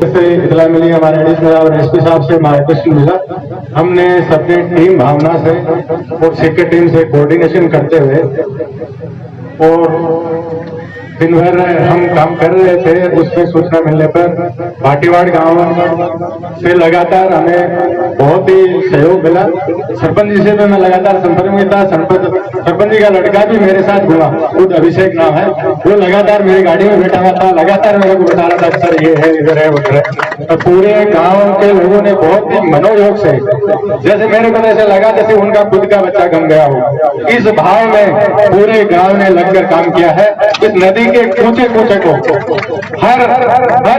से इतला मिली हमारे एडिशनल और एसपी साहब से मार्गदर्शन मिला। हमने सबने टीम भावना से और सीक्रेट टीम से कोऑर्डिनेशन करते हुए और दिन भर हम काम कर रहे थे। उसमें सूचना मिलने पर भाटीवाड़ गांव से लगातार हमें बहुत ही सहयोग मिला। सरपंच जी से भी मैं लगातार संपर्क में था। सरपंच जी का लड़का भी मेरे साथ घूमा, खुद अभिषेक नाम है, वो लगातार मेरी गाड़ी में बैठा हुआ था, लगातार मेरे को बता रहा था सर ये है इधर है उधर है। तो पूरे गांव के लोगों ने बहुत ही मनोयोग से, जैसे मेरे को ऐसे लगा जैसे उनका खुद का बच्चा गम गया हो, इस भाव में पूरे गांव ने लगकर काम किया है। इस नदी के कूचे कूचे को हर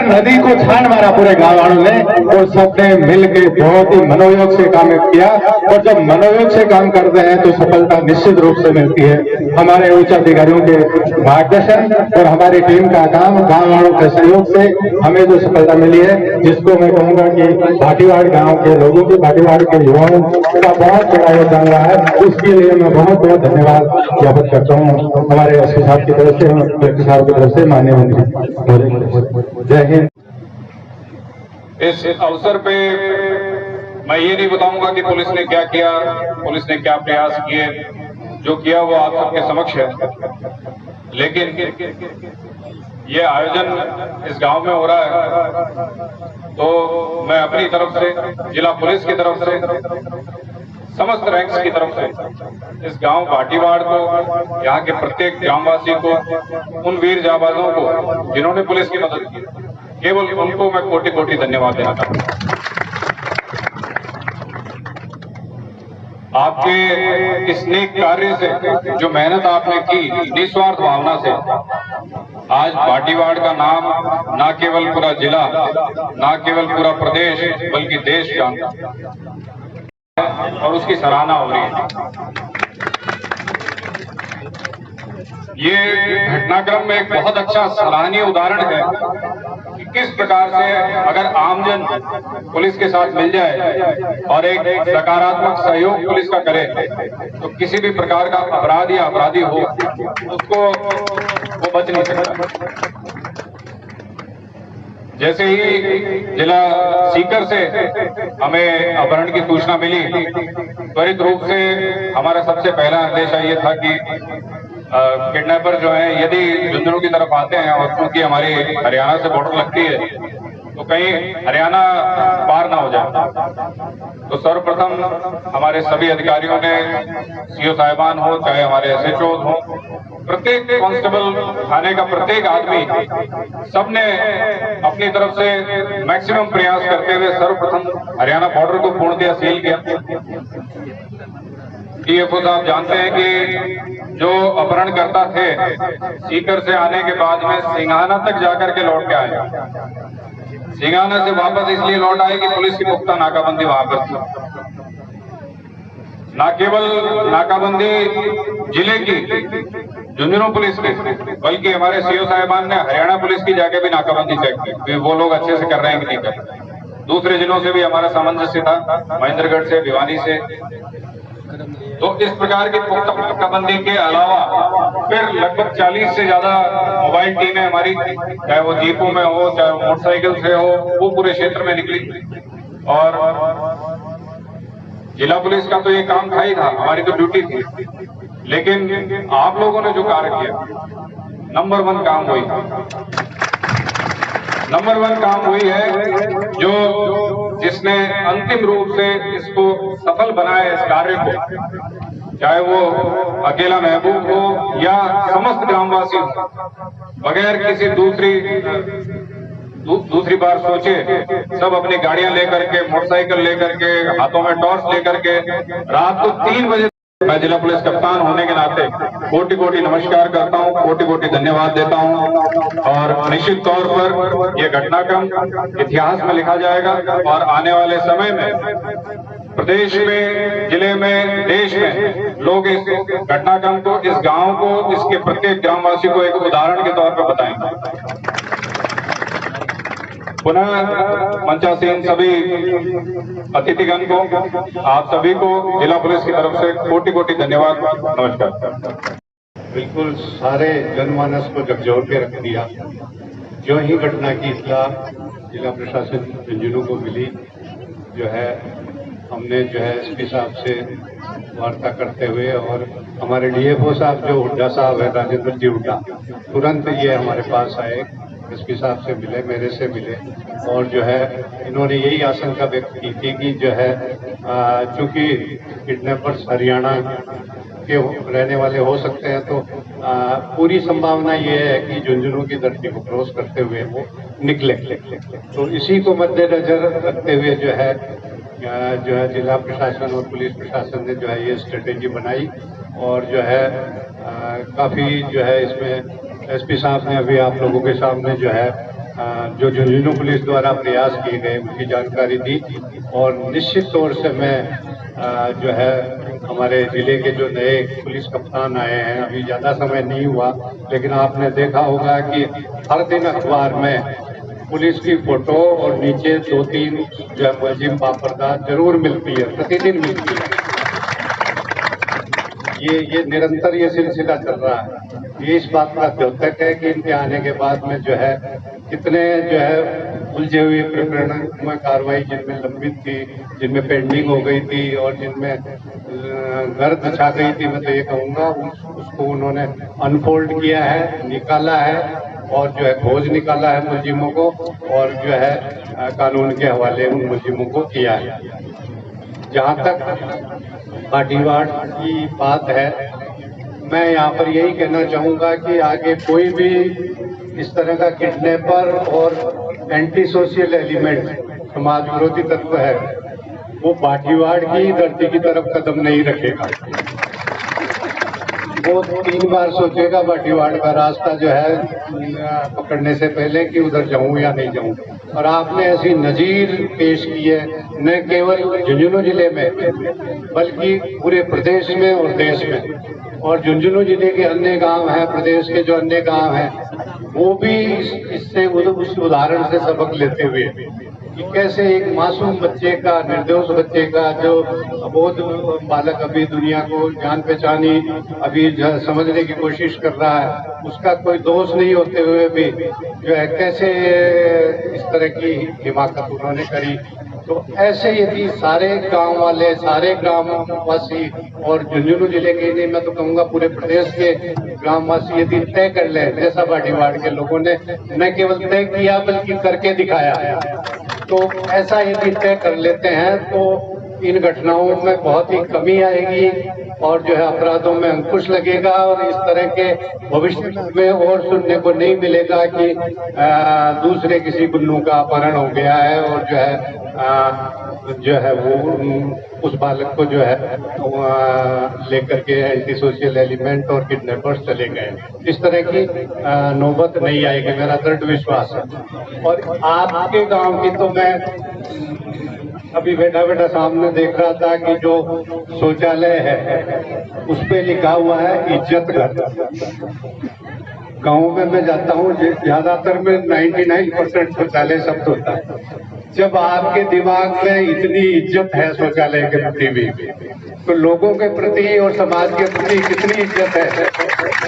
नदी को छान मारा पूरे गांव वालों ने, और सबने मिलकर बहुत ही मनोयोग से काम किया। और जब मनोयोग से काम करते हैं तो सफलता निश्चित रूप से मिलती है। हमारे उच्च अधिकारियों के मार्गदर्शन और हमारी टीम का काम, गांव वालों के सहयोग से हमें जो सफलता मिली है, जिसको मैं कहूंगा कि भाटीवाड़ गांव के लोगों की, भाटीवाड़ के युवाओं का बहुत बड़ा योगदान रहा है। उसके लिए मैं बहुत बहुत धन्यवाद ज्ञापित करता हूँ हमारे एसपी साहब की तरफ से, कलेक्टर साहब की तरफ से, माननीय मंत्री। जय हिंद। इस अवसर पे मैं ये नहीं बताऊंगा कि पुलिस ने क्या किया, पुलिस ने क्या प्रयास किए, जो किया वो आप सबके समक्ष है। लेकिन ये आयोजन इस गांव में हो रहा है तो मैं अपनी तरफ से, जिला पुलिस की तरफ से, समस्त रैंक्स की तरफ से इस गांव भाटीवाड़ को, यहाँ के प्रत्येक ग्रामवासी को, उन वीर जाबाजों को जिन्होंने पुलिस की मदद की, केवल उनको मैं कोटि कोटि धन्यवाद देना चाहता हूँ। आपके इस नेक कार्य से, जो मेहनत आपने की निस्वार्थ भावना से, आज भाटीवाड़ का नाम न केवल पूरा जिला, न केवल पूरा प्रदेश, बल्कि देश जानता है और उसकी सराहना हो रही है। ये घटनाक्रम में एक बहुत अच्छा सराहनीय उदाहरण है कि किस प्रकार से अगर आमजन पुलिस के साथ मिल जाए और एक सकारात्मक सहयोग पुलिस का करे तो किसी भी प्रकार का अपराध या अपराधी हो उसको वो बच नहीं सकता। जैसे ही जिला सीकर से हमें अपहरण की सूचना मिली, त्वरित रूप से हमारा सबसे पहला आदेश ये था कि किडनैपर जो है यदि झुंझुनू की तरफ आते हैं और क्योंकि हमारी हरियाणा से बॉर्डर लगती है तो कहीं हरियाणा पार ना हो जाए, तो सर्वप्रथम हमारे सभी अधिकारियों ने, सीओ साहिबान हो चाहे हमारे एसएचओ हो, प्रत्येक कांस्टेबल थाने का प्रत्येक आदमी, सबने अपनी तरफ से मैक्सिमम प्रयास करते हुए सर्वप्रथम हरियाणा बॉर्डर को पूर्णतः सील किया। डीएफओ साहब जानते हैं कि जो अपहरणकर्ता थे सीकर से आने के बाद में सिंघाना तक जाकर के लौट के आए। सिंघाना से वापस इसलिए लौट आए कि पुलिस की पुख्ता नाकाबंदी वहां पर थी। न केवल नाकाबंदी जिले की, झुंझुनू पुलिस की, बल्कि हमारे सीओ साहिबान ने हरियाणा पुलिस की जाके भी नाकाबंदी चेक की, वो लोग अच्छे से कर रहे हैं कि नहीं कर रहे। दूसरे जिलों से भी हमारा सामंजस्य था, महेंद्रगढ़ से, भिवानी से। तो इस प्रकार की पुख्ता नाकाबंदी के अलावा फिर लगभग 40 से ज्यादा मोबाइल टीमें हमारी, चाहे वो जीपों में हो चाहे वो मोटरसाइकिल से हो, वो पूरे क्षेत्र में निकली। और जिला पुलिस का तो ये काम था ही था, हमारी तो ड्यूटी थी, लेकिन आप लोगों ने जो कार्य किया, नंबर 1 काम वही था। नंबर 1 काम वही है जो जिसने अंतिम रूप से इसको सफल बनाया, इस कार्य को, चाहे वो अकेला महबूब हो या समस्त ग्रामवासी हो, बगैर किसी दूसरी बार सोचे सब अपनी गाड़ियां लेकर के, मोटरसाइकिल लेकर के, हाथों में टॉर्च लेकर के रात को 3 बजे, मैं जिला पुलिस कप्तान होने के नाते कोटि कोटि नमस्कार करता हूं, कोटि कोटि धन्यवाद देता हूं। और निश्चित तौर पर यह घटनाक्रम इतिहास में लिखा जाएगा और आने वाले समय में प्रदेश में, जिले में, देश में लोग इस घटनाक्रम को, इस गांव को, इसके प्रत्येक ग्रामवासी को एक उदाहरण के तौर पर बताएंगे। पुनः मंचासीन सभी अतिथिगण को, आप सभी को जिला पुलिस की तरफ से कोटि कोटि धन्यवाद। नमस्कार। बिल्कुल सारे जनमानस को झकझोर के रख दिया। जो ही घटना की इत्तला जिला प्रशासन झुंझुनू को मिली, जो है हमने जो है एसपी साहब से वार्ता करते हुए और हमारे डीएफओ साहब जो हुड्डा साहब है, राजेंद्र जी हुड्डा, तुरंत ये हमारे पास आए, एसपी साहब से मिले, मेरे से मिले और जो है इन्होंने यही आशंका व्यक्त की थी कि जो है चूंकि किडनैपर्स हरियाणा के रहने वाले हो सकते हैं, तो पूरी संभावना ये है कि झुंझुनू की धरती को क्रॉस करते हुए वो निकले। तो इसी को मद्देनजर रखते हुए जो है जिला प्रशासन और पुलिस प्रशासन ने जो है ये स्ट्रेटेजी बनाई और जो है काफ़ी जो है इसमें एसपी साहब ने अभी आप लोगों के सामने जो है जो झुंझुनू पुलिस द्वारा प्रयास किए गए उनकी जानकारी दी और निश्चित तौर से मैं जो है हमारे जिले के जो नए पुलिस कप्तान आए हैं, अभी ज़्यादा समय नहीं हुआ, लेकिन आपने देखा होगा कि हर दिन अखबार में पुलिस की फोटो और नीचे 2-3 जो है मुलजिम वारदात जरूर मिलती है, प्रतिदिन मिलती है। ये निरंतर ये सिलसिला चल रहा है। ये इस बात का द्योतक है कि इनके आने के बाद में जो है कितने जो है उलझे हुए प्रकरण में कार्रवाई जिनमें लंबित थी, जिनमें पेंडिंग हो गई थी और जिनमें गर्द छा गई थी, मैं तो ये कहूँगा उसको उन्होंने अनफोल्ड किया है, निकाला है और जो है खोज निकाला है मुलजिमों को और जो है कानून के हवाले उन मुलजिमों को किया है। जहाँ तक पाटीवाड़ की बात है, मैं यहाँ पर यही कहना चाहूँगा कि आगे कोई भी इस तरह का किडनैपर और एंटी सोशल एलिमेंट समाज विरोधी तत्व है, वो पाटीवाड़ की धरती की तरफ कदम नहीं रखेगा। वो 3 बार सोचेगा पाटीवाड़ का रास्ता जो है पकड़ने से पहले कि उधर जाऊं या नहीं जाऊं। और आपने ऐसी नजीर पेश की है न केवल झुंझुनू जिले में बल्कि पूरे प्रदेश में और देश में, और झुंझुनू जिले के अन्य गांव हैं, प्रदेश के जो अन्य गांव हैं, वो भी इससे उस उदाहरण से सबक लेते हुए कि कैसे एक मासूम बच्चे का, निर्दोष बच्चे का, जो अबोध बालक अभी दुनिया को जान पहचानी अभी समझने की कोशिश कर रहा है, उसका कोई दोष नहीं होते हुए भी जो है कैसे इस तरह की हिमाकत उन्होंने करी। तो ऐसे यदि सारे गांव वाले, सारे ग्रामवासी और झुंझुनू जिले के नहीं, मैं तो कहूँगा पूरे प्रदेश के ग्रामवासी यदि तय कर ले, जैसा पाटीवाड़ के लोगों ने न केवल तय किया बल्कि करके दिखाया, तो ऐसा यदि तय कर लेते हैं तो इन घटनाओं में बहुत ही कमी आएगी और जो है अपराधों में अंकुश लगेगा और इस तरह के भविष्य में और सुनने को नहीं मिलेगा कि दूसरे किसी गुन्नू का अपहरण हो गया है और जो है वो उस बालक को जो है लेकर के एंटी सोशल एलिमेंट और किडनैपर्स चले गए। इस तरह की नौबत नहीं आएगी, मेरा दृढ़ विश्वास है। और आपके गांव की तो मैं अभी बैठा सामने देख रहा था कि जो शौचालय है उस पे लिखा हुआ है इज्जत घर। गाँव में मैं जाता हूँ, ज्यादातर में 99% शौचालय शब्द होता है। जब आपके दिमाग में इतनी इज्जत है शौचालय के प्रति भी, तो लोगों के प्रति और समाज के प्रति कितनी इज्जत है,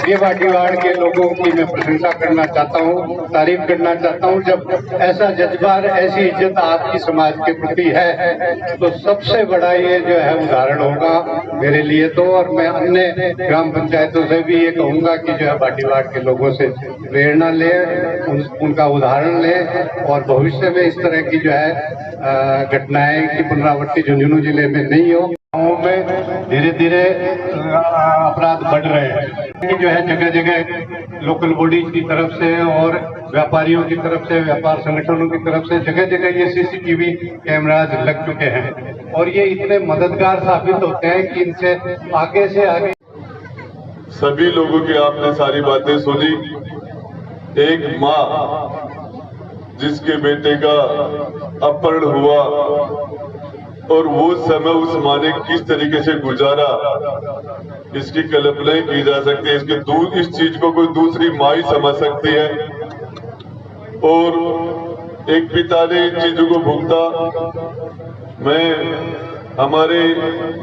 ये पाटीवाड़ के लोगों की मैं प्रशंसा करना चाहता हूँ, तारीफ करना चाहता हूँ। जब ऐसा जज्बा, ऐसी इज्जत आपकी समाज के प्रति है तो सबसे बड़ा ये जो है उदाहरण होगा मेरे लिए तो। और मैं अन्य ग्राम पंचायतों से भी ये कहूँगा कि जो है पाटीवाड़ के लोगों से प्रेरणा लें, उनका उदाहरण लें और भविष्य में इस तरह की जो है घटनाएं की पुनरावृत्ति झुंझुनू जिले में नहीं हो। गाँवों में धीरे धीरे अपराध बढ़ रहे हैं, जो है जगह जगह लोकल बॉडीज की तरफ से और व्यापारियों की तरफ से, व्यापार संगठनों की तरफ से जगह जगह ये सीसीटीवी कैमराज लग चुके हैं और ये इतने मददगार साबित होते हैं कि इनसे आगे से आगे सभी लोगों की आपने सारी बातें सुनी। एक माँ जिसके बेटे का अपहरण हुआ और वो समय उस माँ ने किस तरीके से गुजारा, इसकी कल्पना ही की जा सकती है। इस चीज को कोई दूसरी माँ ही समझ सकती है और एक पिता ने इन चीजों को भुगता। मैं हमारे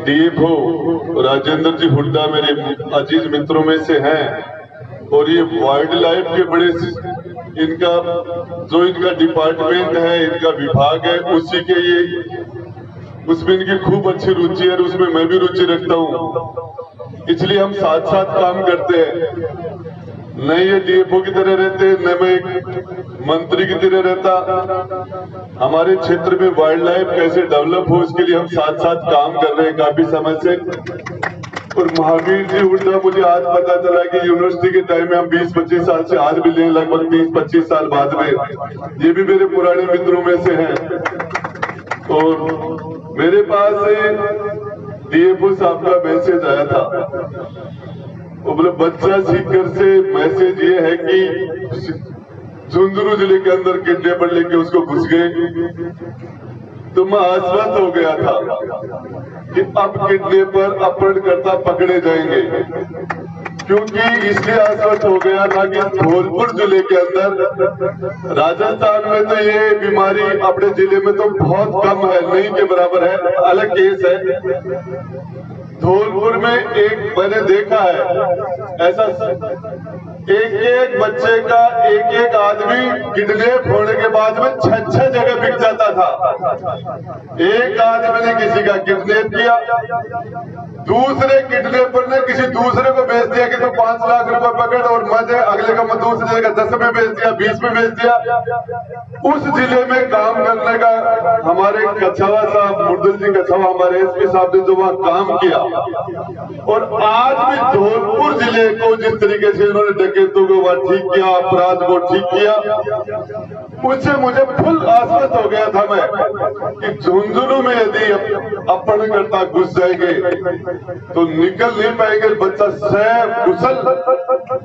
डीएफओ राजेंद्र जी हुड्डा मेरे अजीज मित्रों में से हैं, और ये वाइल्ड लाइफ के बड़े इनका जो इनका डिपार्टमेंट है, इनका विभाग है, उसी के ये उसमें इनकी खूब अच्छी रुचि है और उसमें मैं भी रुचि रखता हूँ, इसलिए हम साथ साथ काम करते हैं। न ये डीएफओ की तरह रहते, न मैं एक मंत्री की तरह रहता। हमारे क्षेत्र में वाइल्ड लाइफ कैसे डेवलप हो, इसके लिए हम साथ साथ काम कर रहे हैं काफी समय से। और महावीर जी उल्टा मुझे आज पता चला कि यूनिवर्सिटी के टाइम में हम 20-25 साल से आज भी लें, लगभग 30-25 साल बाद में, ये भी मेरे पुराने मित्रों में से हैं। और मेरे पास डीएफओ साहब का मैसेज आया था, वो बोले बच्चा सीकर से मैसेज ये है कि झुंझुनू जिले के अंदर किडनैपर लेके उसको घुस गए। तो मैं आश्वस्त हो गया था कि अब किडनैपर अपहरणकर्ता पकड़े जाएंगे, क्योंकि इसलिए आश्वस्त हो गया था कि धौलपुर जिले के अंदर, राजस्थान में तो ये बीमारी अपने जिले में तो बहुत कम है, नहीं के बराबर है, अलग केस है। धौलपुर में एक मैंने देखा है ऐसा, एक बच्चे का एक आदमी किडनैप होने के बाद में 6 जगह बिक जाता था। एक आदमी ने किसी का किडनैप किया, दूसरे किडनैपर ने किसी दूसरे को बेच दिया कि तो 5 लाख रुपए पकड़ और मजे, अगले का दूसरे जगह 10 में बेच दिया, 20 में बेच दिया। उस जिले में काम करने का हमारे कछावा साहब, मुर्दल जी कछावा, हमारे एसपी साहब ने जो वहां काम किया, और आज भी धौलपुर जिले को जिस तरीके से उन्होंने डकैतों को वहां ठीक किया, अपराध को ठीक किया, उससे मुझे फुल आश्वस्त हो गया था मैं कि झुंझुनू में यदि अपहरणकर्ता घुस जाएंगे तो निकल नहीं पाएंगे, बच्चा सैफ कुशल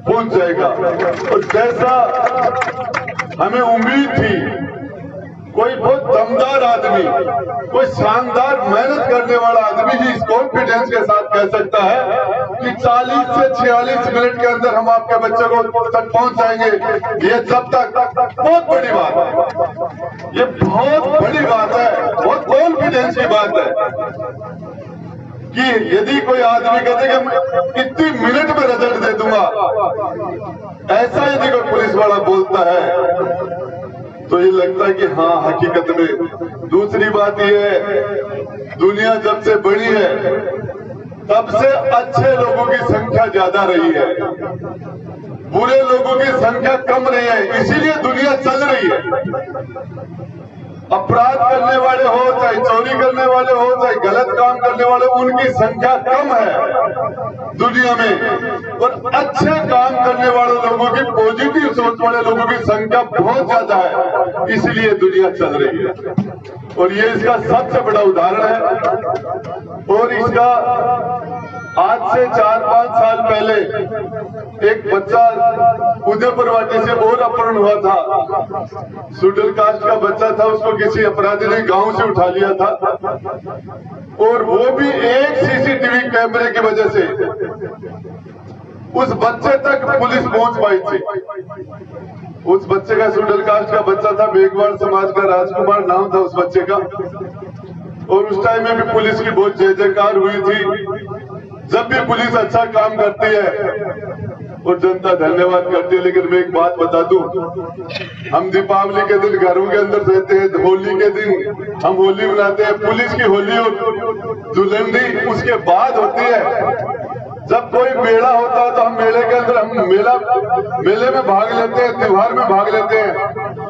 पहुंच जाएगा। और जैसा हमें उम्मीद थी, कोई बहुत दमदार आदमी, कोई शानदार मेहनत करने वाला आदमी ही इस कॉन्फिडेंस के साथ कह सकता है कि 40 से 46 मिनट के अंदर हम आपके बच्चे को तक पहुंच जाएंगे। ये जब तक बहुत बड़ी बात है, ये बहुत बड़ी बात है, बहुत कॉन्फिडेंस की बात है कि यदि कोई आदमी कहते कि मैं इतनी मिनट में रिजल्ट दे दूंगा, ऐसा यदि कोई पुलिस वाला बोलता है तो ये लगता है कि हाँ हकीकत में। दूसरी बात यह है, दुनिया जब से बड़ी है तब से अच्छे लोगों की संख्या ज्यादा रही है, बुरे लोगों की संख्या कम रही है, इसीलिए दुनिया चल रही है। अपराध करने वाले हो, चाहे चोरी करने वाले हो, चाहे गलत काम करने वाले, उनकी संख्या कम है दुनिया में, और अच्छे काम करने वाले लोगों की, पॉजिटिव सोच वाले लोगों की संख्या बहुत ज्यादा है, इसलिए दुनिया चल रही है। और ये इसका सबसे बड़ा उदाहरण है। और इसका आज से 4-5 साल पहले एक बच्चा उदयपुरवाटी से और अपहरण हुआ था, शेड्यूल कास्ट का बच्चा था, उसको किसी अपराधी ने गांव से उठा लिया था, और वो भी एक सीसीटीवी कैमरे की वजह से उस बच्चे तक पुलिस पहुंच पाई थी। उस बच्चे का शेड्यूल कास्ट का बच्चा था, मेघवाड़ समाज का, राजकुमार नाम था उस बच्चे का, और उस टाइम में भी पुलिस की बहुत जय जयकार हुई थी। जब भी पुलिस अच्छा काम करती है और जनता धन्यवाद करती है। लेकिन मैं एक बात बता दूं, हम दीपावली के दिन घरों के अंदर रहते हैं, होली के दिन हम होली मनाते हैं, पुलिस की होली और धुलंडी उसके बाद होती है। जब कोई मेला होता है तो हम मेले के अंदर, हम मेले में भाग लेते हैं, त्योहार में भाग लेते हैं।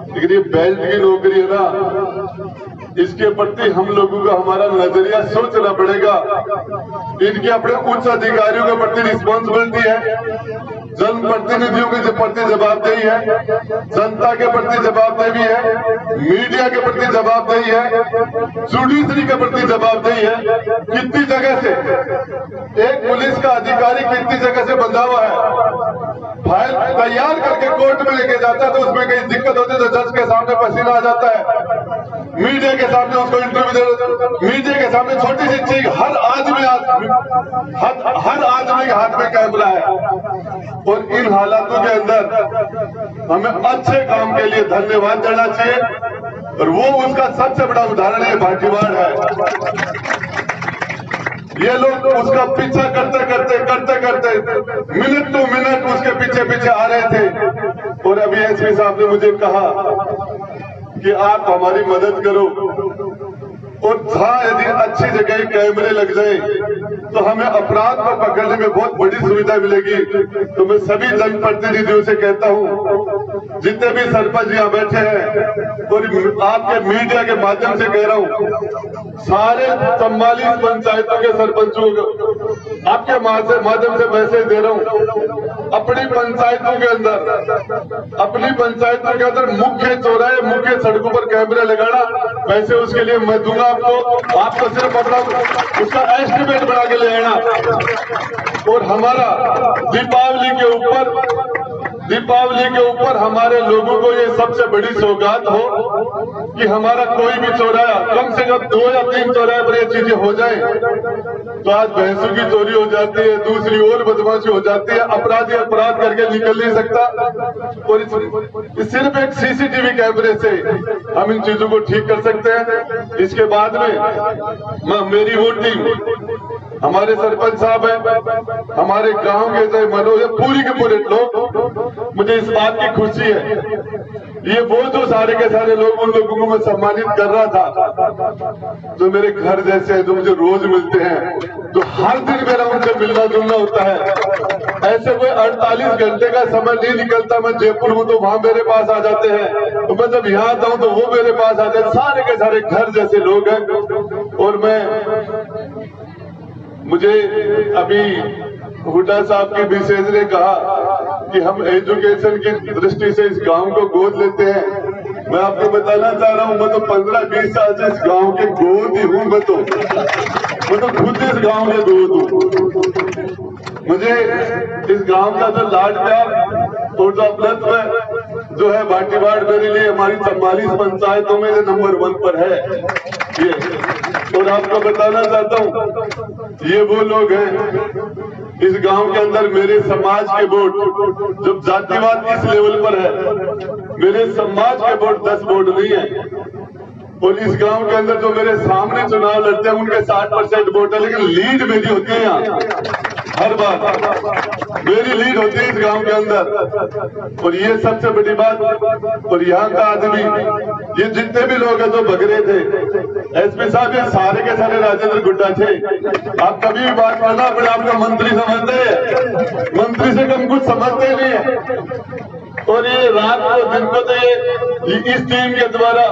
लेकिन ये बेल्ट की नौकरी है ना, इसके प्रति हम लोगों का हमारा नजरिया सोचना पड़ेगा। इनके अपने उच्च अधिकारियों के प्रति रिस्पॉन्सिबिलिटी है, जनप्रतिनिधियों के प्रति जवाबदेही है, जनता के प्रति जवाबदेही है, मीडिया के प्रति जवाबदेही है, जुडिशरी के प्रति जवाबदेही है। कितनी जगह से एक पुलिस का अधिकारी कितनी जगह से बंधा हुआ है, फाइल तैयार करके कोर्ट में लेके जाता है तो उसमें कहीं दिक्कत होती है तो जज के सामने पसीना आ जाता है, मीडिया के सामने उसको इंटरव्यू दे, मीडिया के सामने छोटी सी चीज, हर आदमी के हाथ में कैमरा है। और इन हालातों के अंदर हमें अच्छे काम के लिए धन्यवाद देना चाहिए, और वो उसका सबसे बड़ा उदाहरण ये भाटीवाड़ है। ये लोग उसका पीछा करते करते मिनट टू मिनट उसके पीछे पीछे पीछे आ रहे थे और अभी एसपी साहब ने मुझे कहा कि आप हमारी मदद करो और जहां यदि अच्छी जगह कैमरे लग जाए तो हमें अपराध को पकड़ने में बहुत बड़ी सुविधा मिलेगी। तो मैं सभी जनप्रतिनिधियों से कहता हूं, जितने भी सरपंच यहाँ बैठे हैं और आपके मीडिया के माध्यम से कह रहा हूं, सारे 44 पंचायतों के सरपंचों को आपके माध्यम से मैसेज दे रहा हूं, अपनी पंचायतों के अंदर मुख्य चौराहे, मुख्य सड़कों पर कैमरे लगाना। पैसे उसके लिए मैं दूंगा आपको सिर्फ अपना उसका एस्टिमेट बना के ले आना। और हमारा दीपावली के ऊपर हमारे लोगों को ये सबसे बड़ी सौगात हो कि हमारा कोई भी चौराहा, कम से कम 2 या 3 चौराहे पर ये चीजें हो जाए। तो आज भैंसों की चोरी हो जाती है, दूसरी और बदमाशी हो जाती है, अपराधी अपराध करके निकल नहीं सकता। और सिर्फ एक सीसीटीवी कैमरे से हम इन चीजों को ठीक कर सकते हैं। इसके बाद में मेरी वो टीम, हमारे सरपंच साहब है, हमारे गांव के जय मनोज, पूरी के पूरे लोग, मुझे इस बात की खुशी है। ये वो जो सारे के सारे लोग, उन लोगों को मैं सम्मानित कर रहा था जो मेरे घर जैसे हैं, जो मुझे रोज मिलते हैं, जो हर दिन मेरा उनसे मिलना जुलना होता है। ऐसे कोई 48 घंटे का समय नहीं निकलता। मैं जयपुर हूं तो वहां मेरे पास आ जाते हैं, तो मैं जब यहाँ आता हूं तो वो मेरे पास आते हैं। सारे के सारे घर जैसे लोग हैं। और मुझे अभी हुड्डा साहब की विशेष ने कहा कि हम एजुकेशन की दृष्टि से इस गांव को गोद लेते हैं। मैं आपको बताना चाह रहा हूं, मैं तो 15-20 साल से इस गांव के गोद ही हूं। मैं तो खुद इस गांव के गोद हूं। मुझे इस गांव का जो लाड प्यार और जो अपनत्व जो है भाटीवाड़, मेरे लिए हमारी 44 पंचायतों में नंबर 1 पर है ये। और आपको बताना चाहता हूं, ये वो लोग हैं इस गांव के अंदर, मेरे समाज के वोट, जब जातिवाद इस लेवल पर है, मेरे समाज के वोट 10 वोट नहीं है। और इस गांव के अंदर जो मेरे सामने चुनाव लड़ते हैं उनके 60% वोट है, लेकिन लीड मेरी होती है यहाँ। हर बार मेरी लीड होती है इस गांव के अंदर। और ये सबसे बड़ी बात। और यहाँ का आदमी, ये जितने भी लोग हैं जो भगरे थे, एसपी साहब ये सारे के सारे राजेंद्र गुड्डा थे। आप कभी भी बात करना, अपने आपका मंत्री समझते हैं, मंत्री से कम कुछ समझते नहीं है। और ये रात को दिन को तो ये इस टीम के द्वारा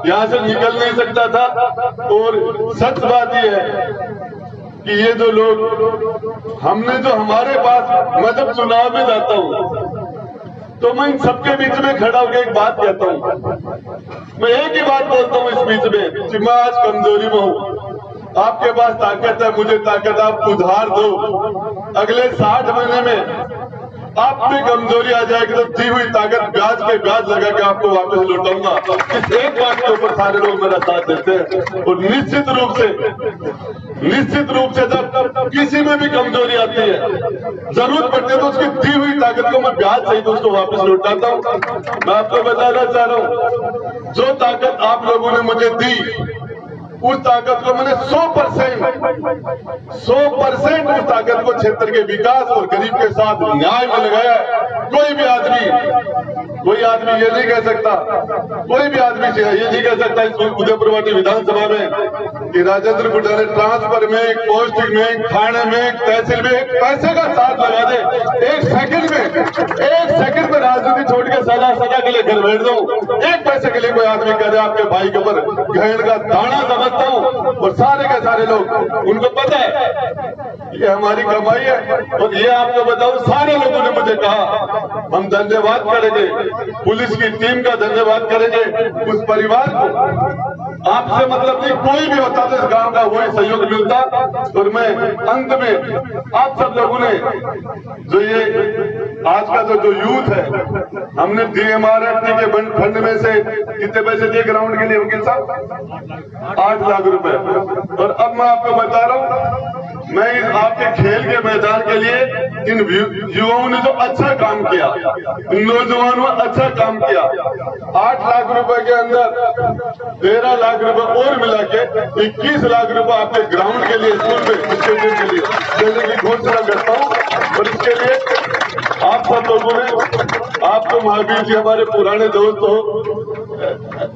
यहाँ से निकल नहीं सकता था। और सच बात ये है कि ये जो लोग हमने जो हमारे पास, मैं जब चुनाव में जाता हूँ तो मैं इन सबके बीच में खड़ा होकर एक बात कहता हूँ। मैं एक ही बात बोलता हूँ इस बीच में कि मैं आज कमजोरी में हूँ, आपके पास ताकत है, मुझे ताकत, आप उधार दो। अगले 60 महीने में आप में कमजोरी आ जाएगी तो दी हुई ताकत ब्याज पे ब्याज लगा के आपको वापस लौटाऊंगा। इस एक बात के ऊपर सारे लोग मेरा साथ देते हैं। और निश्चित रूप से जब किसी में भी कमजोरी आती है, जरूरत पड़ती है, तो उसकी दी हुई ताकत को मैं ब्याज सहित उसको वापस लौटाता हूँ। मैं आपको बताना चाह रहा हूँ, जो ताकत आप लोगों ने मुझे दी, उस ताकत को मैंने 100% उस ताकत को क्षेत्र के विकास और गरीब के साथ न्याय में लगाया। कोई आदमी ये नहीं कह सकता, कोई भी आदमी ये नहीं कह सकता इस उदयपुर वाटी विधानसभा में कि राजेंद्र गुड्डा ने ट्रांसफर में, पोस्टिंग में, खाने में, तहसील में एक पैसे का साथ लगा दे। एक सेकंड में राजनीति छोड़ के सदा के लिए घर बैठ जाऊं। एक पैसे के लिए कोई आदमी कह दे आपके भाई के ऊपर घेड़ का दाना समझता हूं। और सारे के सारे लोग, उनको पता है ये हमारी कमाई है। और ये आपको बताऊं, सारे लोगों ने मुझे कहा हम धन्यवाद करेंगे, पुलिस की टीम का धन्यवाद करेंगे, उस परिवार को। आपसे मतलब नहीं, कोई भी होता तो इस गांव का वही सहयोग मिलता। और मैं अंत में आप सब लोगों ने जो ये आज का जो यूथ है, हमने DMRFT के फंड में से कितने पैसे दिए ग्राउंड के लिए वकील साहब? 8 लाख रुपए। और अब मैं आपको बता रहा हूं, मैं इस आपके खेल के मैदान के लिए इन युवाओं ने जो अच्छा काम किया, इन नौजवानों ने अच्छा काम किया, 8 लाख रुपए के अंदर 13 लाख रुपए और मिला के 21 लाख रुपए आपके ग्राउंड के लिए, स्कूल में स्टेडियम के लिए देने की घोषणा करता हूं। और इसके लिए आप सब लोगों ने, आप तो महावीर जी हमारे पुराने दोस्त हो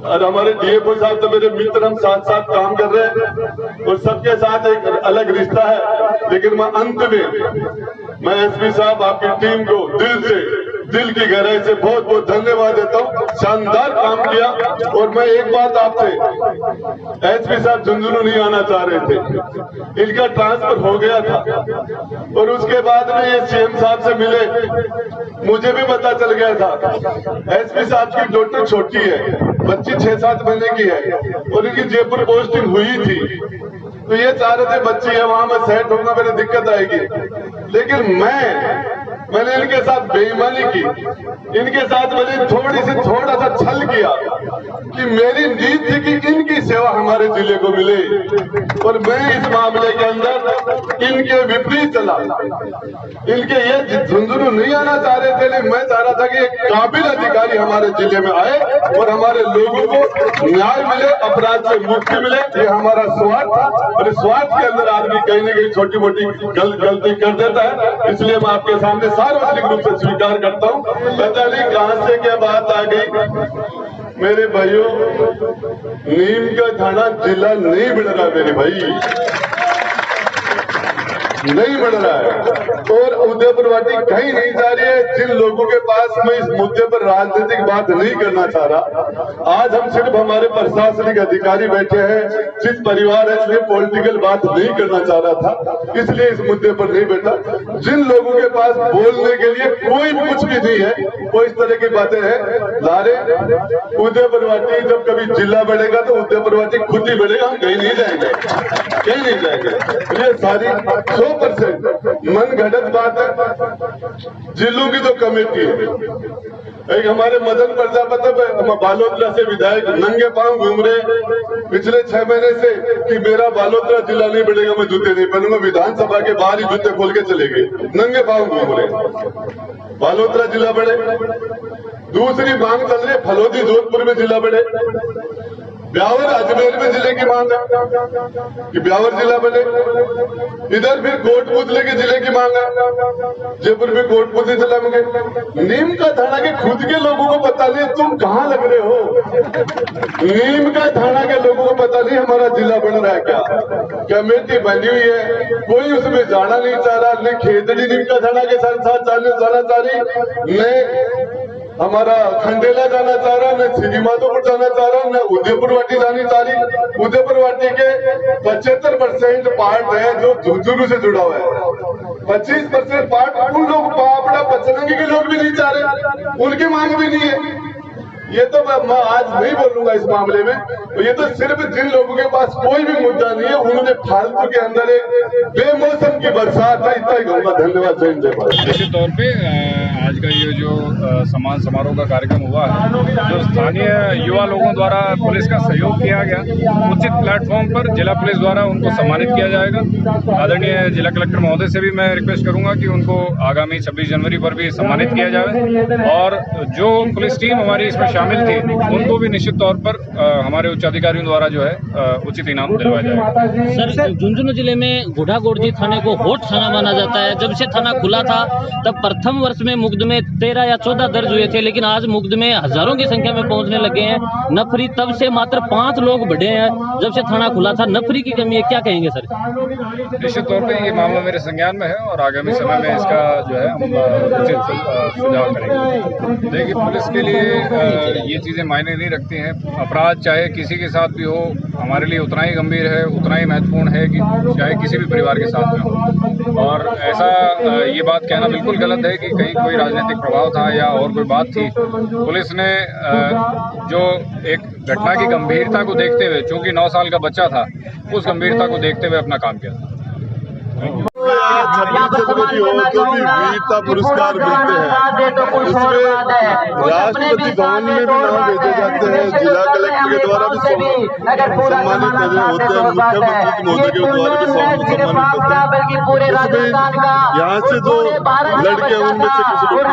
और हमारे डीएफओ साहब तो मेरे मित्र, हम साथ साथ काम कर रहे हैं और सबके साथ एक अलग रिश्ता है। लेकिन मैं अंत में एसपी साहब आपकी टीम को दिल की गहराई से बहुत बहुत धन्यवाद देता हूँ। शानदार काम किया। और मैं एक बात आपसे, एसपी साहब झुंझुनू नहीं आना चाह रहे थे, इनका ट्रांसफर हो गया था और उसके बाद में ये सीएम साहब से मिले, मुझे भी पता चल गया था एसपी साहब की डॉटर छोटी है, बच्ची 6-7 महीने की है और इनकी जयपुर पोस्टिंग हुई थी। तो ये चाह रहे थे बच्ची है वहां मैं सेट होगा, मेरी दिक्कत आएगी। लेकिन मैंने इनके साथ बेईमानी की, इनके साथ मैंने थोड़ा सा छल किया कि मेरी नीयत थी कि इनकी सेवा हमारे जिले को मिले और मैं इस मामले के अंदर इनके विपरीत चला। इनके ये झुंझुनू नहीं आना चाह रहे थे, लेकिन मैं चाह रहा था कि एक काबिल अधिकारी हमारे जिले में आए और हमारे लोगों को न्याय मिले, अपराध से मुक्ति मिले। ये हमारा स्वार्थ था और इस स्वार्थ के अंदर आदमी कहीं न कहीं छोटी मोटी गलती कर देता है। इसलिए मैं आपके सामने सार्वजनिक रूप से स्वीकार करता हूँ। पता नहीं कहां से क्या बात आ गई। मेरे भाइयों, नीम का थाना जिला नहीं बढ़ रहा, मेरे भाई नहीं बढ़ रहा है और उदयपुर वाटी कहीं नहीं जा रही है। जिन लोगों के पास मैं इस मुद्दे पर राजनीतिक बात नहीं करना चाह रहा, आज हम सिर्फ हमारे प्रशासनिक अधिकारी बैठे हैं, जिस परिवार है इसलिए पॉलिटिकल बात नहीं करना चाह रहा था, इसलिए इस मुद्दे पर नहीं बैठा। जिन लोगों के पास बोलने के लिए कोई कुछ भी नहीं है, वो इस तरह की बातें हैं ला रहे। उदयपुर वाटी जब कभी जिला बढ़ेगा तो उदयपुर वाटी खुद ही बढ़ेगा, हम कहीं नहीं जाएंगे, कहीं नहीं जाएंगे। ये सारी 100% मन घड़त बात है। जिलों की तो कमेटी है। एक हमारे मदन प्रजापति बालोतरा से विधायक नंगे पांव घूम रहे पिछले 6 महीने से कि मेरा बालोतरा जिला नहीं बढ़ेगा, मैं जूते नहीं पहनूंगा। विधानसभा के बाहर ही जूते खोल के चले गए, नंगे पांव घूम रहे। बालोतरा जिला बढ़े। दूसरी मांग चल रही है फलोदी जोधपुर में जिला बढ़े। ब्यावर अजमेर में जिले की मांग है कि ब्यावर जिला बने। इधर फिर कोटपुतली के जिले की मांग है, जयपुर में कोटपुतली जिला में। नीम का थाना के खुद के लोगों को पता नहीं तुम कहां लग रहे हो। नीम का थाना के लोगों को पता नहीं हमारा जिला बन रहा है क्या। कमेटी बनी हुई है, कोई उसमें जाना नहीं चाह रहा। न खेतड़ी नीम का थाना के साथ जाना चाह रही, न हमारा खंडेला जाना चाह रहा, न श्री माधोपुर जाना चाह रहा, न उदयपुर वाटी जानी चाह रही। उदयपुर वाटी के 75% पार्ट है जो झुंझुनू से जुड़ा हुआ है। 25% पार्ट उन लोग पापड़ा पचनंगी के लोग भी नहीं चाह रहे, उनकी मांग भी नहीं है। ये तो मैं आज नहीं बोलूंगा इस मामले में। तो ये तो सिर्फ जिन लोगों के पास कोई भी मुद्दा नहीं है, उन्होंने फालतू के अंदर एक बेमौसम की बरसात है, इतना ही कहूंगा। धन्यवाद। जय हिंद। निश्चित तौर पे आज का ये जो सम्मान समारोह का कार्यक्रम हुआ है, जो स्थानीय युवा लोगों द्वारा पुलिस का सहयोग किया गया, उचित प्लेटफॉर्म पर जिला पुलिस द्वारा उनको सम्मानित किया जाएगा। आदरणीय जिला कलेक्टर महोदय से भी मैं रिक्वेस्ट करूंगा कि उनको आगामी 26 जनवरी पर भी सम्मानित किया जाए और जो पुलिस टीम हमारी इसमें शामिल थी उनको भी निश्चित तौर पर हमारे उच्च अधिकारियों द्वारा जो है उचित इनाम दिलवाया जाएगा। सर, झुंझुनू जिले में घोड़ागोड़जी थाने को हॉट थाना माना जाता है। जब से थाना खुला था तब प्रथम वर्ष में मुकदमे 13 या 14 दर्ज हुए थे, लेकिन आज मुकदमे हजारों की संख्या में पहुंचने लगे हैं। नफरी तब से मात्र 5 लोग बढ़े हैं जब से थाना खुला था। नफरी की कमी है, क्या कहेंगे सर? निश्चित तौर पर ये मामला मेरे संज्ञान में है और आगामी समय में इसका जो है हम उचित सुझाव करेंगे। देखिए, पुलिस के लिए ये चीज़ें मायने नहीं रखती हैं। अपराध चाहे किसी के साथ भी हो, हमारे लिए उतना ही गंभीर है, उतना ही महत्वपूर्ण है कि चाहे किसी भी परिवार के साथ में हो। और ऐसा ये बात कहना बिल्कुल गलत है कि कहीं कोई राजनीतिक प्रभाव था या और कोई बात थी। पुलिस ने जो एक घटना की गंभीरता को देखते हुए, चूंकि 9 साल का बच्चा था, उस गंभीरता को देखते हुए अपना काम किया था। 26 जनवरी हो तो भी वीरता पुरस्कार मिलते हैं। इसमें राष्ट्रपति भवन में भी नाम भेजे जाते हैं, जिला कलेक्टर के द्वारा भी सम्मानित होते हैं, मुख्यमंत्री महोदय के द्वारा भी सम्मानित होते हैं। इसमें यहाँ से जो लड़के हैं उनमें से कुछ लोग